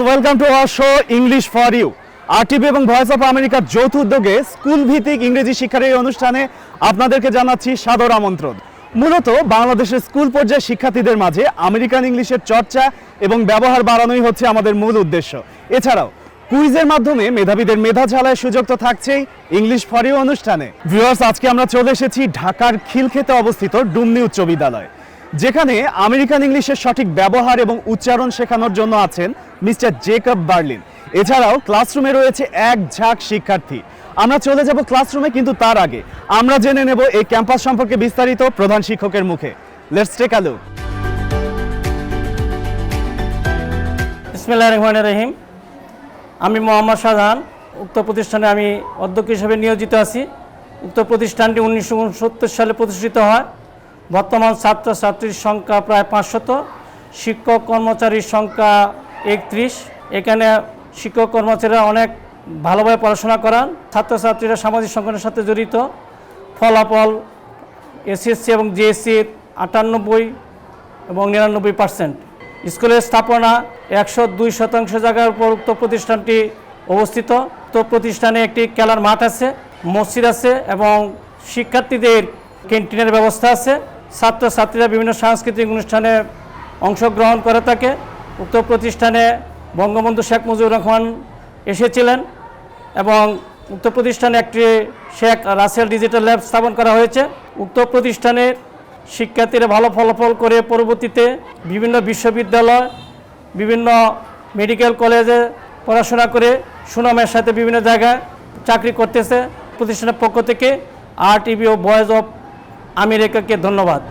Welcome to our show English for you. RTV এবং voice of আমেরিকার যৌথ উদ্যোগে স্কুল ভিত্তিক ইংরেজি শিক্ষার এই অনুষ্ঠানে আপনাদেরকে জানাচ্ছি সাদর আমন্ত্রণ। মূলত বাংলাদেশের স্কুল পর্যায়ে শিক্ষার্থীদের মাঝে আমেরিকান ইংলিশের চর্চা এবং ব্যবহার বাড়ানোই হচ্ছে আমাদের মূল উদ্দেশ্য। এছাড়াও কুইজের মাধ্যমে মেধাবীদের মেধা ঝালায় সুযোগ তো থাকছেই ইংলিশ ফর ইউ অনুষ্ঠানে। ভিউয়ার্স, আজকে আমরা চলে এসেছি ঢাকার খিলক্ষেতে অবস্থিত ডুমনি উচ্চ বিদ্যালয়, যেখানে আমেরিকান ইংলিশের সঠিক ব্যবহার এবং উচ্চারণ শেখানোর জন্য আছেন মিস্টার জেকব বার্লিন। এছাড়াও ক্লাসরুমে রয়েছে এক ঝাঁক শিক্ষার্থী। আমরা চলে যাব ক্লাসরুমে, কিন্তু তার আগে আমরা জেনে নেব এই ক্যাম্পাস সম্পর্কে বিস্তারিত প্রধান শিক্ষকের মুখে। Let's take a look. বিসমিল্লাহির রহমানির রহিম। আমি মোহাম্মদ শাহজাহান। উক্ত প্রতিষ্ঠানে আমি অধ্যক্ষ হিসেবে নিয়োজিত আছি। উক্ত প্রতিষ্ঠানটি 1969 সালে প্রতিষ্ঠিত হয়। বর্তমান ছাত্রছাত্রীর সংখ্যা প্রায় 500, শিক্ষক কর্মচারীর সংখ্যা 31। এখানে শিক্ষক কর্মচারীরা অনেক ভালোভাবে পড়াশোনা করান। ছাত্রছাত্রীরা সামাজিক সংগঠনের সাথে জড়িত। ফলাফল এসএসসি এবং জিএসসির 98 এবং 99%। স্কুলের স্থাপনা 102% জায়গার উপর উক্ত প্রতিষ্ঠানটি অবস্থিত। উক্ত প্রতিষ্ঠানে একটি খেলার মাঠ আছে, মসজিদ আছে এবং শিক্ষার্থীদের ক্যান্টিনের ব্যবস্থা আছে। ছাত্রছাত্রীরা বিভিন্ন সাংস্কৃতিক অনুষ্ঠানে অংশগ্রহণ করে থাকে। উক্ত প্রতিষ্ঠানে বঙ্গবন্ধু শেখ মুজিবুর রহমান এসেছিলেন এবং উক্ত প্রতিষ্ঠানে একটি শেখ রাসেল ডিজিটাল ল্যাব স্থাপন করা হয়েছে। উক্ত প্রতিষ্ঠানের শিক্ষার্থীরা ভালো ফলাফল করে পরবর্তীতে বিভিন্ন বিশ্ববিদ্যালয়, বিভিন্ন মেডিকেল কলেজে পড়াশোনা করে সুনামের সাথে বিভিন্ন জায়গায় চাকরি করতেছে। প্রতিষ্ঠানের পক্ষ থেকে RTV ও ভয়েস অফ আমেরিকাকে ধন্যবাদ।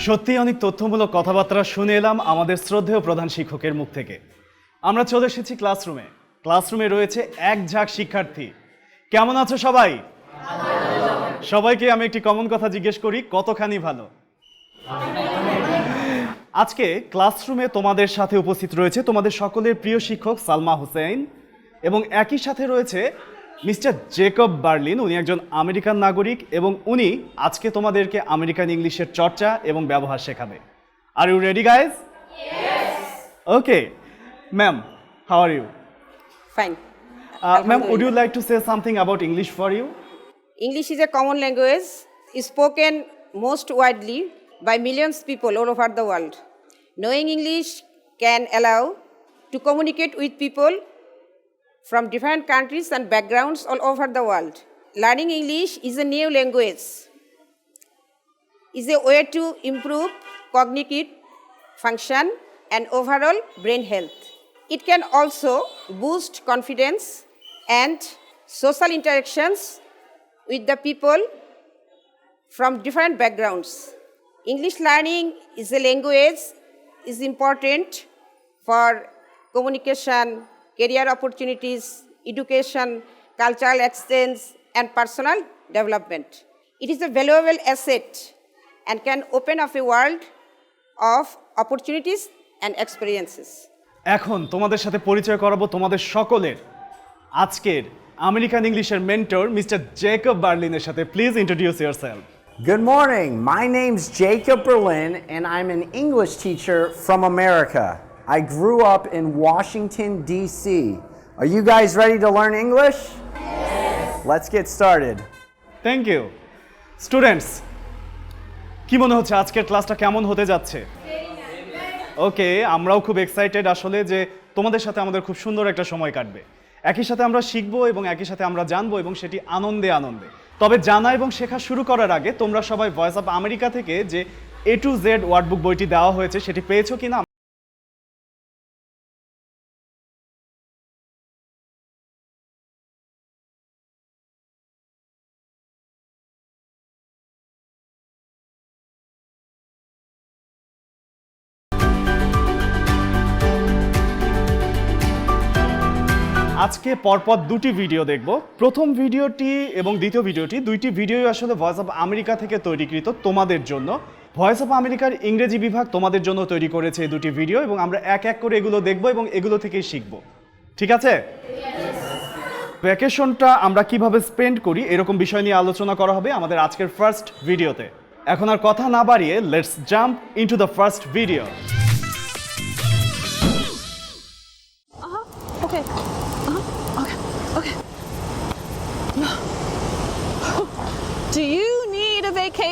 সত্যি অনেক তথ্যমূলক কথাবার্তা শুনে এলাম আমাদের শ্রদ্ধেয় প্রধান শিক্ষকের মুখ থেকে। আমরা চলে এসেছি ক্লাসরুমে। ক্লাসরুমে রয়েছে এক ঝাঁক শিক্ষার্থী। কেমন আছো সবাই? সবাইকে আমি একটি কমন কথা জিজ্ঞেস করি, কতখানি ভালো? আজকে ক্লাসরুমে তোমাদের সাথে উপস্থিত রয়েছে তোমাদের সকলের প্রিয় শিক্ষক সালমা হোসেন, এবং একই সাথে রয়েছে মিস্টার জেকব বার্লিন। উনি একজন আমেরিকান নাগরিক এবং উনি আজকে তোমাদেরকে আমেরিকান ইংলিশের চর্চা এবং ব্যবহার শেখাবে। Are you ready guys? Okay ma'am, how are you? Fine. Ma'am, would you like to say something about English for you? English is a common language spoken most widely by millions of people all over the world. Knowing English can allow to communicate with people from different countries and backgrounds all over the world. Learning English is a new language, is a way to improve cognitive function and overall brain health. It can also boost confidence and social interactions with the people from different backgrounds. English learning is a language is important for communication, career opportunities, education, cultural exchange, and personal development. It is a valuable asset and can open up a world of opportunities and experiences. এখন তোমাদের সাথে পরিচয় করাবো তোমাদের সকলের আজকের American ইংলিশের mentor mister Jacob বার্লিনের সাথে। Please introduce yourself. Good morning. My name's Jacob Berlin, and I'm an English teacher from America. I grew up in Washington, D.C. Are you guys ready to learn English? Yes. Let's get started. Thank you. Students, কি মনে হচ্ছে আজকের ক্লাসটা কেমন হতে যাচ্ছে? ওকে, আমরাও খুব এক্সাইটেড আসলে যে তোমাদের সাথে আমাদের খুব সুন্দর একটা সময় কাটবে। একই সাথে আমরা শিখবো এবং একই সাথে আমরা জানবো, এবং সেটি আনন্দে আনন্দে। তবে জানা এবং শেখা শুরু করার আগে তোমরা সবাই ভয়েস অফ আমেরিকা থেকে যে A to Z ওয়ার্ডবুক বইটি দেওয়া হয়েছে সেটি পেয়েছো কিনা? আজকে পরপর দুটি ভিডিও দেখব। প্রথম ভিডিওটি এবং দ্বিতীয় ভিডিওটি, দুইটি ভিডিওই আসলে ভয়েস অফ আমেরিকা থেকে তৈরিকৃত তোমাদের জন্য। ভয়েস অফ আমেরিকার ইংরেজি বিভাগ তোমাদের জন্য তৈরি করেছে এই দুটি ভিডিও, এবং আমরা এক এক করে এগুলো দেখব এবং এগুলো থেকেই শিখব। ঠিক আছে? ভ্যাকেশনটা আমরা কিভাবে স্পেন্ড করি এরকম বিষয় নিয়ে আলোচনা করা হবে আমাদের আজকের ফার্স্ট ভিডিওতে। এখন আর কথা না বাড়িয়ে let's jump into the first video.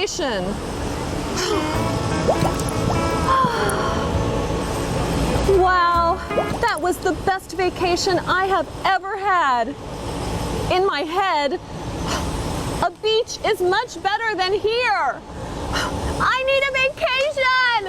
vacation. Wow, that was the best vacation I have ever had. In my head, a beach is much better than here. I need a vacation!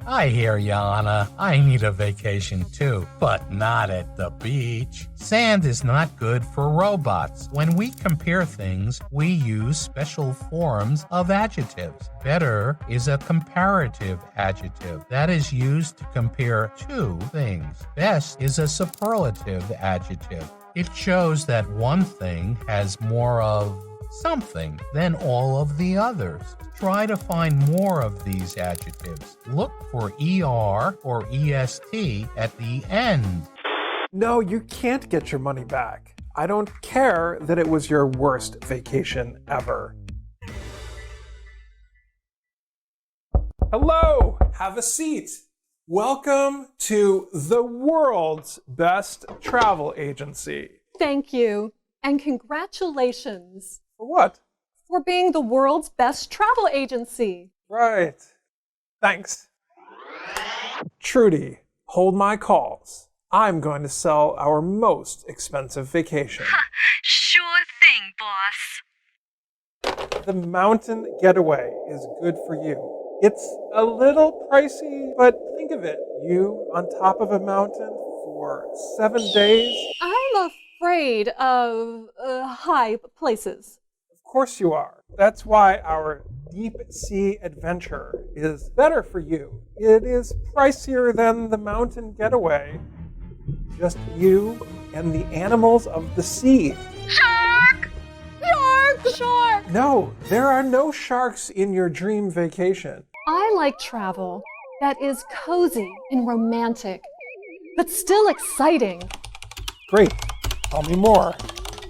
I hear you, Anna. I need a vacation too, but not at the beach. Sand is not good for robots. When we compare things, we use special forms of adjectives. Better is a comparative adjective that is used to compare two things. Best is a superlative adjective. It shows that one thing has more of something than all of the others. Try to find more of these adjectives. Look for ER or EST at the end. No, you can't get your money back. I don't care that it was your worst vacation ever. Hello, have a seat. Welcome to the world's best travel agency. Thank you, and congratulations For what? for being the world's best travel agency. Right. Thanks. Trudy, hold my calls. I'm going to sell our most expensive vacation. Sure thing, boss. The mountain getaway is good for you. It's a little pricey, but think of it. You on top of a mountain for 7 days. I'm afraid of high places. Of course you are. That's why our deep sea adventure is better for you. It is pricier than the mountain getaway. Just you and the animals of the sea. Shark! Shark! Shark! No, there are no sharks in your dream vacation. I like travel that is cozy and romantic, but still exciting. Great. Tell me more.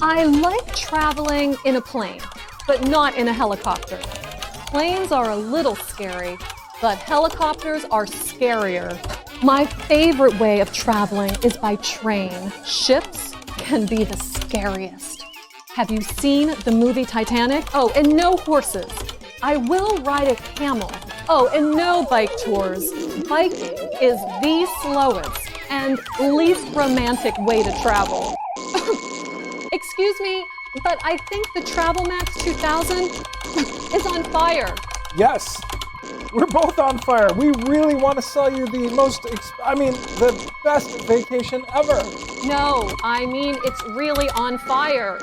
I like traveling in a plane, but not in a helicopter. Planes are a little scary, but helicopters are scarier. My favorite way of traveling is by train. Ships can be the scariest. Have you seen the movie Titanic? Oh, and no horses. I will ride a camel. Oh, and no bike tours. Biking is the slowest and least romantic way to travel. Excuse me, but I think the Travel Max 2000 is on fire. Yes, we're both on fire. We really want to sell you the the best vacation ever. No, I mean it's really on fire.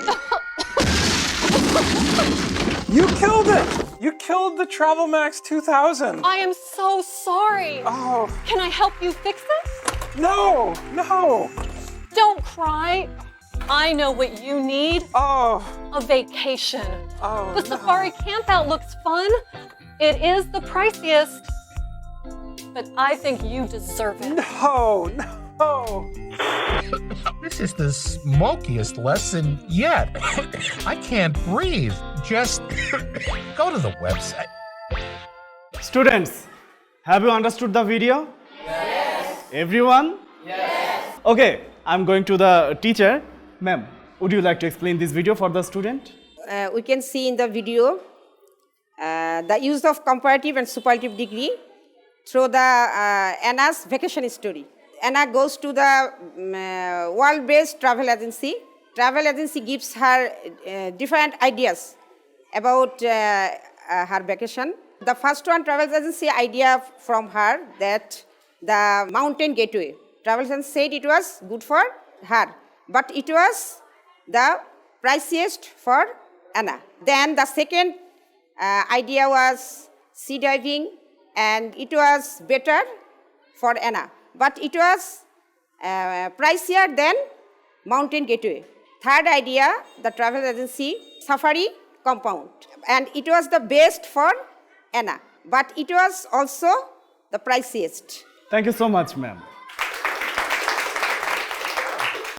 You killed it! You killed the Travel Max 2000. I am so sorry. Oh, Can I help you fix it? no. Don't cry. I know what you need. Oh, A vacation. oh. The safari campout looks fun. It is the priciest, but I think you deserve it. No. This is the smokiest lesson yet. I can't breathe. Just go to the website. Students, have you understood the video? Yes. Everyone? Yes. Okay, I'm going to the teacher. Ma'am, would you like to explain this video for the student? We can see in the video the use of comparative and superlative degree through the Anna's vacation story. Anna goes to the world-based travel agency. Travel agency gives her different ideas about her vacation. The first one, travel agency idea from her that the mountain gateway. Travel agency said it was good for her, but it was the priciest for Anna. Then the second idea was sea diving, and it was better for Anna, but it was pricier than mountain gateway. Third idea, the travel agency safari compound, and it was the best for Anna, but it was also the priciest. Thank you so much, ma'am.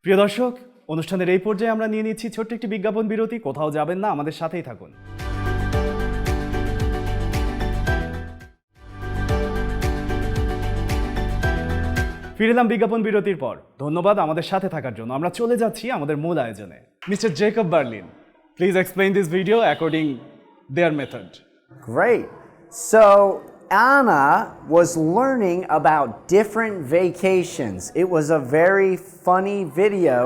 প্রিয় দর্শক, অনুষ্ঠানের এই পর্যায়ে আমরা নিয়ে নিচ্ছি ছোট্ট একটি বিজ্ঞাপন বিরতি। কোথাও যাবেন না, আমাদের সাথেই থাকুন। ফিরে এলাম বিজ্ঞাপন বিরতির পর। ধন্যবাদ আমাদের সাথে থাকার জন্য। আমরা চলে যাচ্ছি আমাদের মূল আয়োজনে। Mister Jacob Berlin, Please explain this video according their method. Great. So Anna was learning about different vacations. It was a very funny video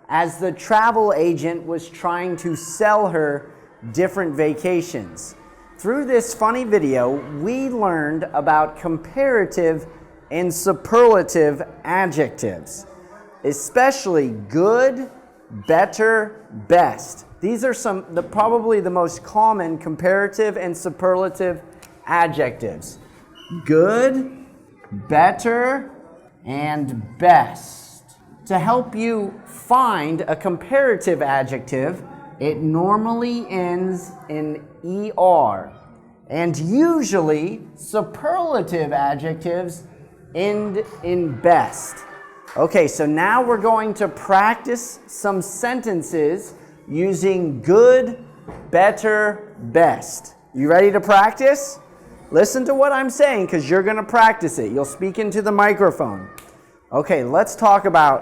as the travel agent was trying to sell her different vacations. Through this funny video, we learned about comparative and superlative adjectives, especially good, better, best. These are probably the most common comparative and superlative adjectives. Good, better, and best. To help you find a comparative adjective, it normally ends in ER. And usually, superlative adjectives end in best. Okay, so now we're going to practice some sentences using good, better, best. You ready to practice? Listen to what I'm saying because you're going to practice it. You'll speak into the microphone. Okay, let's talk about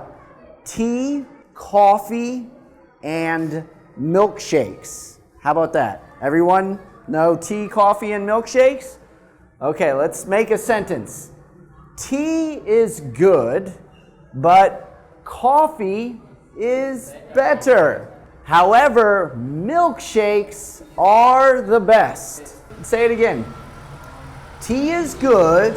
tea, coffee, and milkshakes. How about that? Everyone know tea, coffee, and milkshakes? Okay, let's make a sentence. Tea is good, but coffee is better. However, milkshakes are the best. Say it again. Tea is good,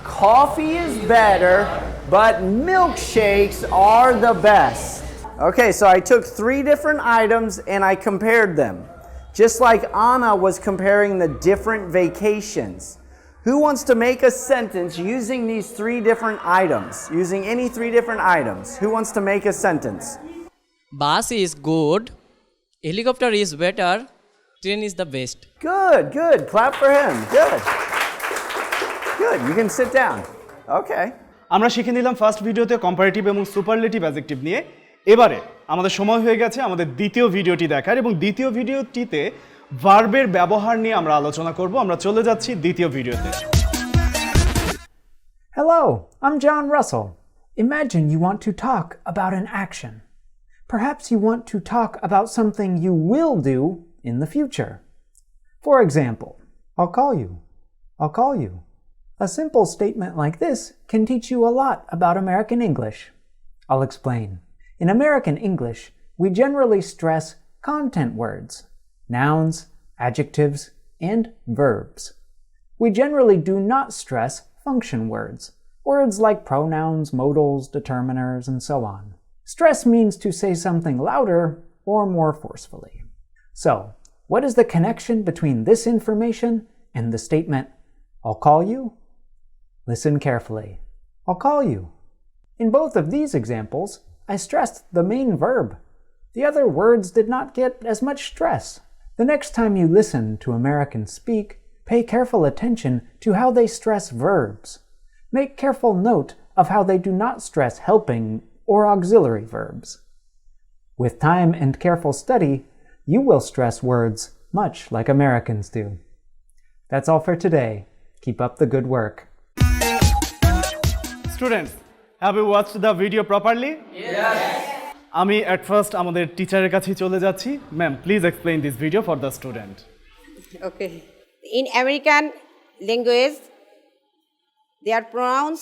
coffee is better, but milkshakes are the best. Okay, so I took 3 different items and I compared them. Just like Anna was comparing the different vacations. Who wants to make a sentence using these 3 different items? Using any 3 different items. Who wants to make a sentence? Bus is good, helicopter is better, train is the best. Good, good. Clap for him. Good. Good. You can sit down. Okay. আমরা শিখে নিলাম first ভিডিওতে comparative এবং superlative adjective নিয়ে। এবারে আমাদের সময় হয়ে গেছে আমাদের দ্বিতীয় ভিডিওটি দেখার এবং দ্বিতীয় ভিডিওটিতে ভার্বের ব্যবহার নিয়ে আমরা আলোচনা করব। আমরা চলে যাচ্ছি দ্বিতীয় ভিডিওতে। Hello, I'm John Russell. Imagine you want to talk about an action. Perhaps you want to talk about something you will do in the future. For example, I'll call you. I'll call you. A simple statement like this can teach you a lot about American English. I'll explain. In American English, we generally stress content words, nouns, adjectives, and verbs. We generally do not stress function words, words like pronouns, modals, determiners, and so on. Stress means to say something louder or more forcefully. So, what is the connection between this information and the statement, I'll call you? Listen carefully. I'll call you. In both of these examples, I stressed the main verb. The other words did not get as much stress. The next time you listen to Americans speak, pay careful attention to how they stress verbs. Make careful note of how they do not stress helping or auxiliary verbs. With time and careful study, you will stress words much like Americans do. That's all for today. Keep up the good work. Students, have you watched the video properly? Yes. আমি at first আমাদের টিচারের কাছে চলে যাচ্ছি। Ma'am, please explain this video for the student. Okay. In American language, their pronouns,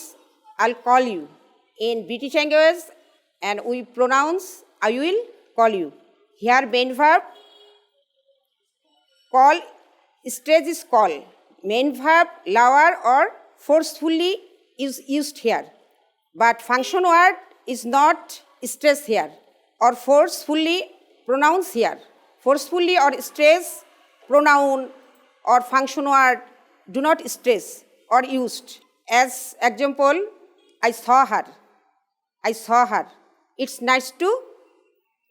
I'll call you. In British language, and we pronounce, I will call you. Here, main verb, call, stress is call. Main verb, lower or forcefully is used here. But function word is not stress here or forcefully pronounced here. Forcefully or stress, pronoun or function word do not stress or used. As example, I saw her. I saw her. It's nice to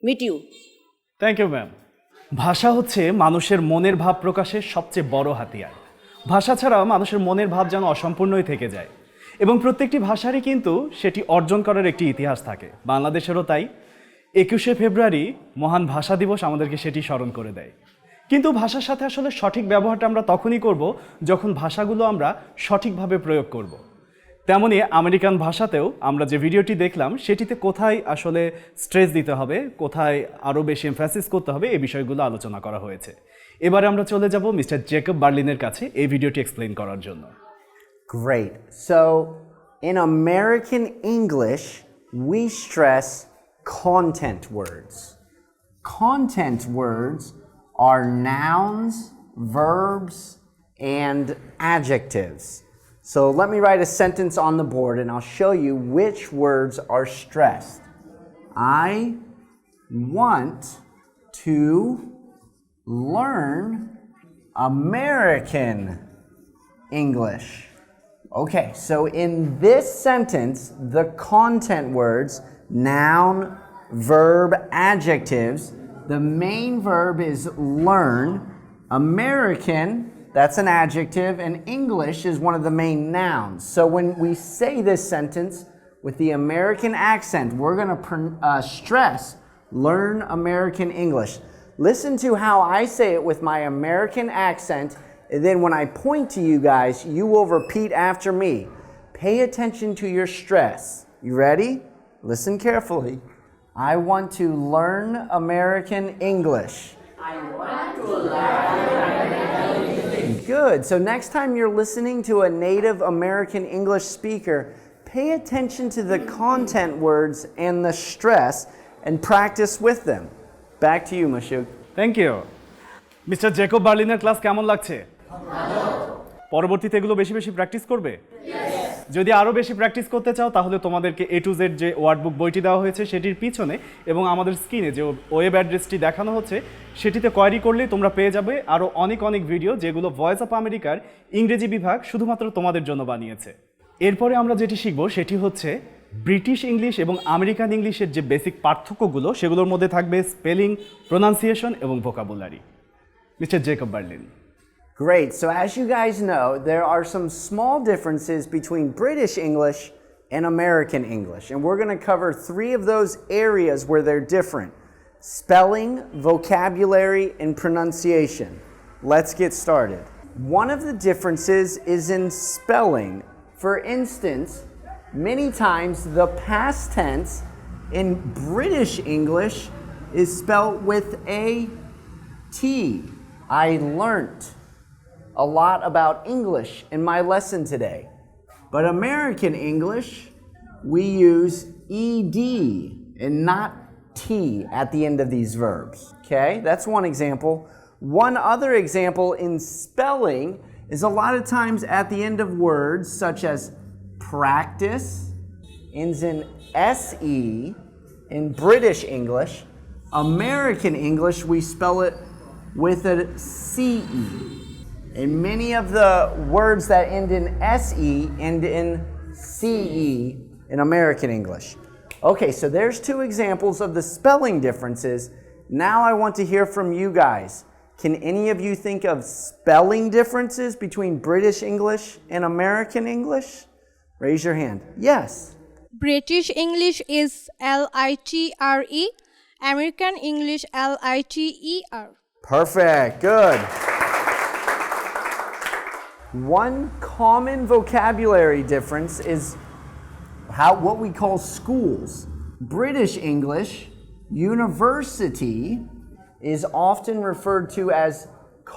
meet you. Thank you, ma'am. ভাষা হচ্ছে মানুষের মনের ভাব প্রকাশের সবচেয়ে বড় হাতিয়ার। ভাষা ছাড়া মানুষের মনের ভাব যেন অসম্পূর্ণই থেকে যায় এবং প্রত্যেকটি ভাষারই কিন্তু সেটি অর্জন করার একটি ইতিহাস থাকে। বাংলাদেশেরও তাই। 21শে ফেব্রুয়ারি মহান ভাষা দিবস আমাদেরকে সেটি স্মরণ করে দেয়। কিন্তু ভাষার সাথে আসলে সঠিক ব্যবহারটা আমরা তখনই করব যখন ভাষাগুলো আমরা সঠিকভাবে প্রয়োগ করব। তেমনি আমেরিকান ভাষাতেও আমরা যে ভিডিওটি দেখলাম সেটিতে কোথায় আসলে স্ট্রেস দিতে হবে, কোথায় আরও বেশি এমফ্যাসিস করতে হবে এই বিষয়গুলো আলোচনা করা হয়েছে। এবারে আমরা চলে যাব মিস্টার জেকব বার্লিনের কাছে এই ভিডিওটি এক্সপ্লেইন করার জন্য। Great. So, in American English, we stress content words. Content words are nouns, verbs, and adjectives. So let me write a sentence on the board and I'll show you which words are stressed. I want to learn American English. Okay, so in this sentence, the content words, noun, verb, adjectives, the main verb is learn, American, that's an adjective, and English is one of the main nouns. So when we say this sentence with the American accent, we're going to stress learn American English. Listen to how I say it with my American accent, and then when I point to you guys, you will repeat after me. Pay attention to your stress. You ready? Listen carefully. I want to learn American English. Good. So next time you're listening to a native American English speaker, pay attention to the content words and the stress and practice with them. Back to you, Mashuk. Thank you. Mister Jacob বার্লিনের class কেমন লাগছে? পরবর্তীতে এগুলো বেশি বেশি practice করবে? যদি আরও বেশি প্র্যাকটিস করতে চাও তাহলে তোমাদেরকে A to Z যে ওয়ার্ডবুক বইটি দেওয়া হয়েছে সেটির পিছনে এবং আমাদের স্ক্রিনে যে ওয়েব অ্যাড্রেসটি দেখানো হচ্ছে সেটিতে কোয়ারি করলেই তোমরা পেয়ে যাবে আরও অনেক অনেক ভিডিও যেগুলো ভয়েস অফ আমেরিকার ইংরেজি বিভাগ শুধুমাত্র তোমাদের জন্য বানিয়েছে। এরপরে আমরা যেটি শিখব সেটি হচ্ছে ব্রিটিশ ইংলিশ এবং আমেরিকান ইংলিশের যে বেসিক পার্থক্যগুলো সেগুলোর মধ্যে থাকবে স্পেলিং, প্রোনাউন্সিয়েশন এবং vocabulary. Mister Jacob Berlin. Great. So as you guys know, there are some small differences between British English and American English. And we're going to cover 3 of those areas where they're different: spelling, vocabulary, and pronunciation. Let's get started. One of the differences is in spelling. For instance, many times the past tense in British English is spelled with a T. I learnt a lot about English in my lesson today. But American English, we use ED and not T at the end of these verbs. Okay, that's one example. One other example in spelling is a lot of times at the end of words such as practice ends in SE in British English. American English, we spell it with a CE. And many of the words that end in SE end in CE in American English. Okay, so there's 2 examples of the spelling differences. Now I want to hear from you guys. Can any of you think of spelling differences between British English and American English? Raise your hand. Yes. British English is LITRE, American English LITER. Perfect, good. One common vocabulary difference is what we call schools. British English, university, is often referred to as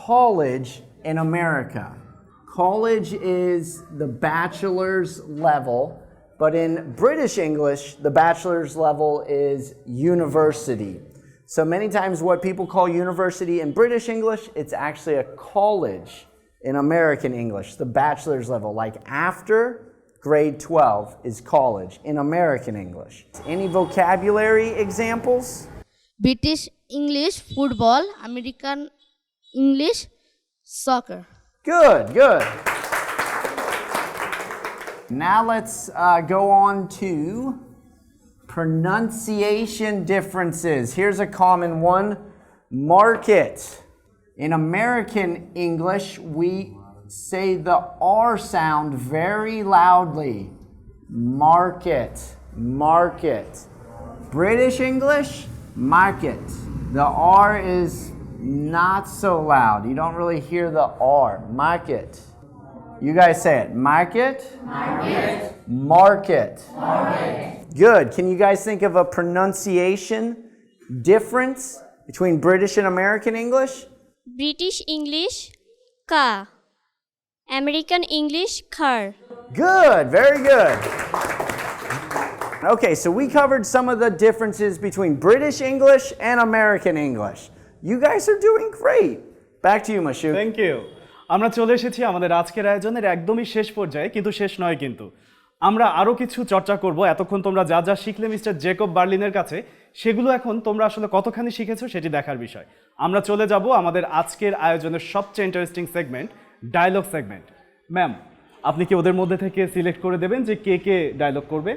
college in America. College is the bachelor's level, but in British English, the bachelor's level is university. So many times what people call university in British English, it's actually a college in American English, the bachelor's level, like after grade 12 is college in American English. Any vocabulary examples? British English, football, American English, soccer. Good, good. Now let's go on to pronunciation differences. Here's a common one, market. In American English, we say the R sound very loudly. Market, market. British English, market. The R is not so loud. You don't really hear the R. Market. You guys say it. Market. Market. Good. Can you guys think of a pronunciation difference between British and American English? British English, ka. American English, khar. Good. Very good. Okay, so we covered some of the differences between British English and American English. You guys are doing great. Back to you, Mashouk. Thank you. আমরা চলে এসেছি আমাদের আজকের আয়োজনের একদমই শেষ পর্যায়ে, কিন্তু শেষ নয় কিন্তু। আমরা আরও কিছু চর্চা করব। এতক্ষণ তোমরা যা যা শিখলে মিস্টার জেকব বার্লিনের কাছে, সেগুলো এখন তোমরা আসলে কতখানি শিখেছো সেটি দেখার বিষয়। আমরা চলে যাব আমাদের আজকের আয়োজনের সবচেয়ে interesting segment, dialogue segment. Ma'am, আপনি কি ওদের মধ্যে থেকে সিলেক্ট করে দেবেন যে কে কে ডায়লগ করবে?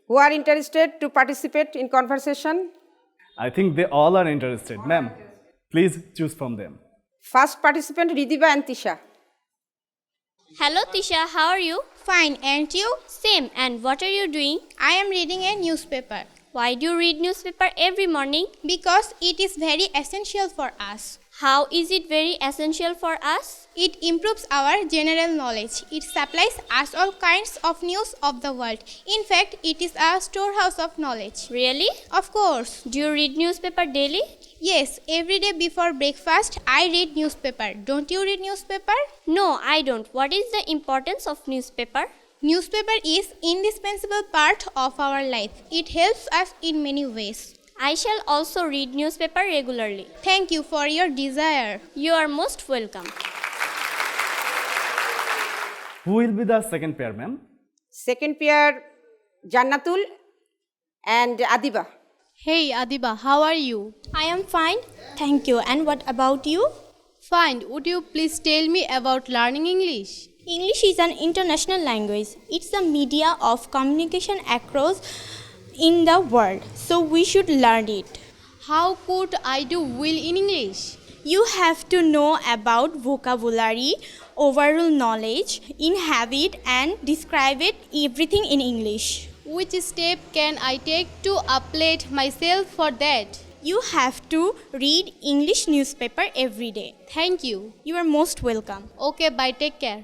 Who are interested to participate in conversation? I think they all are interested. Ma'am, please choose from them. First participant, Ridiba and Tisha. Hello Tisha, how are you? Fine, and you? Same, and what are you doing? I am reading a newspaper Why do you read newspaper every morning? because it is very essential for us. How is it very essential for us? It improves our general knowledge. It supplies us all kinds of news of the world. In fact, it is a storehouse of knowledge. Really? Of course. Do you read newspaper daily? Yes, every day before breakfast, I read newspaper. Don't you read newspaper? No, I don't. What is the importance of newspaper? Newspaper is indispensable part of our life. It helps us in many ways. I shall also read newspaper regularly. Thank you for your desire. You are most welcome. Who will be the second pair, ma'am? Second pair, Jannatul and Adiba. Hey Adiba, how are you? I am fine. Thank you. And what about you? Fine. Would you please tell me about learning English? English is an international language. It's a media of communication across in the world. So we should learn it. How could I do well in English? You have to know about vocabulary, overall knowledge, inhabit and describe it everything in English. Which step can I take to upgrade myself for that? You have to read English newspaper every day. Thank you. You are most welcome. Okay, bye. Take care.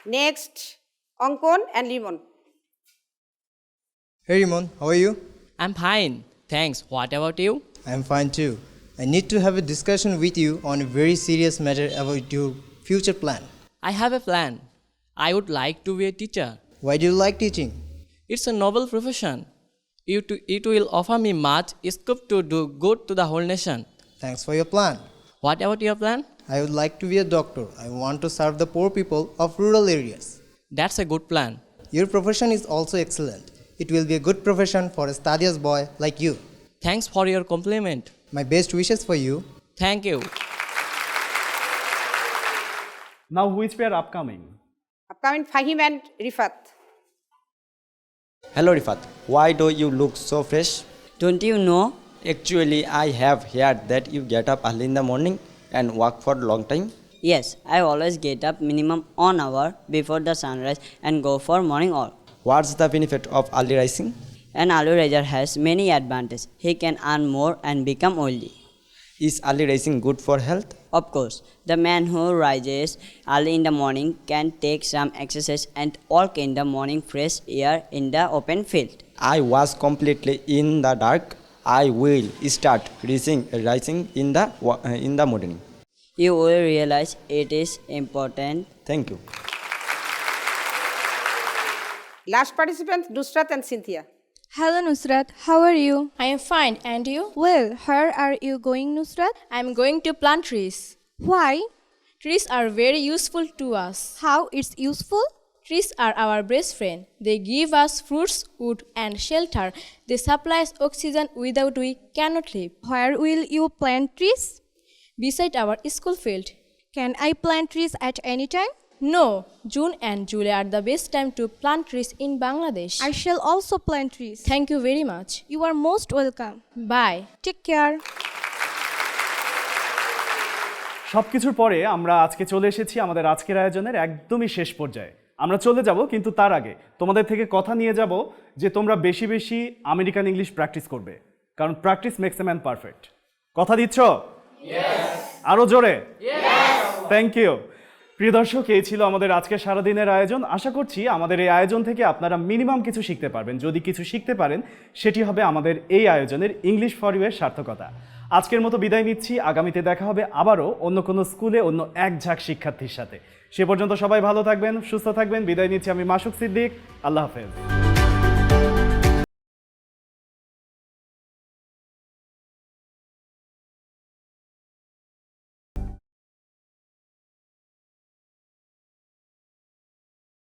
Next, Ankon and Limon. Hey Rimon, how are you? I'm fine. Thanks. What about you? I'm fine too. I need to have a discussion with you on a very serious matter about your future plan. I have a plan. I would like to be a teacher. Why do you like teaching? It's a noble profession. It will offer me much scope to do good to the whole nation. Thanks for your plan. What about your plan? I would like to be a doctor. I want to serve the poor people of rural areas. That's a good plan. Your profession is also excellent. It will be a good profession for a studious boy like you. Thanks for your compliment. My best wishes for you. Thank you. Now which pair upcoming? Upcoming, Fahim and Rifat. Hello Rifat, why do you look so fresh? Don't you know? Actually, I have heard that you get up early in the morning and work for a long time. Yes, I always get up minimum 1 hour before the sunrise and go for morning walk. What's the benefit of early rising? An early riser has many advantages. He can earn more and become wealthy. Is early rising good for health? Of course, the man who rises early in the morning can take some exercise and walk in the morning fresh air in the open field. I was completely in the dark. I will start rising in the morning. You will realize it is important. Thank you. Last participant, Nusrat and Cynthia. Hello Nusrat, how are you? I am fine. And you? Well, where are you going, Nusrat? I am going to plant trees. Why? Trees are very useful to us. How it's useful? Trees are our best friend. They give us fruits, wood and shelter. They supply us oxygen without we cannot live. Where will you plant trees? Beside our school field. Can I plant trees at any time? No, June and July are the best time to plant trees in Bangladesh. I shall also plant trees. Thank you very much. You are most welcome. Bye. Take care. সবকিছুর পরে আমরা আজকে চলে এসেছি আমাদের আজকের আয়োজনের একদমই শেষ পর্যায়ে। আমরা চলে যাব, কিন্তু তার আগে তোমাদের থেকে কথা নিয়ে যাব যে তোমরা বেশি বেশি আমেরিকান ইংলিশ প্র্যাকটিস করবে, কারণ practice makes a man perfect. কথা দিচ্ছ? আরো জোরে। Thank you. প্রিয় দর্শক, এই ছিল আমাদের আজকে সারাদিনের আয়োজন। আশা করছি আমাদের এই আয়োজন থেকে আপনারা মিনিমাম কিছু শিখতে পারবেন। যদি কিছু শিখতে পারেন সেটি হবে আমাদের এই আয়োজনের ইংলিশ ফর ইউ এর সার্থকতা। আজকের মতো বিদায় নিচ্ছি। আগামীতে দেখা হবে আবারও অন্য কোনো স্কুলে অন্য এক ঝাঁক শিক্ষার্থীর সাথে। সে পর্যন্ত সবাই ভালো থাকবেন, সুস্থ থাকবেন। বিদায় নিচ্ছি আমি মাসুক সিদ্দিক। আল্লাহ হাফেজ।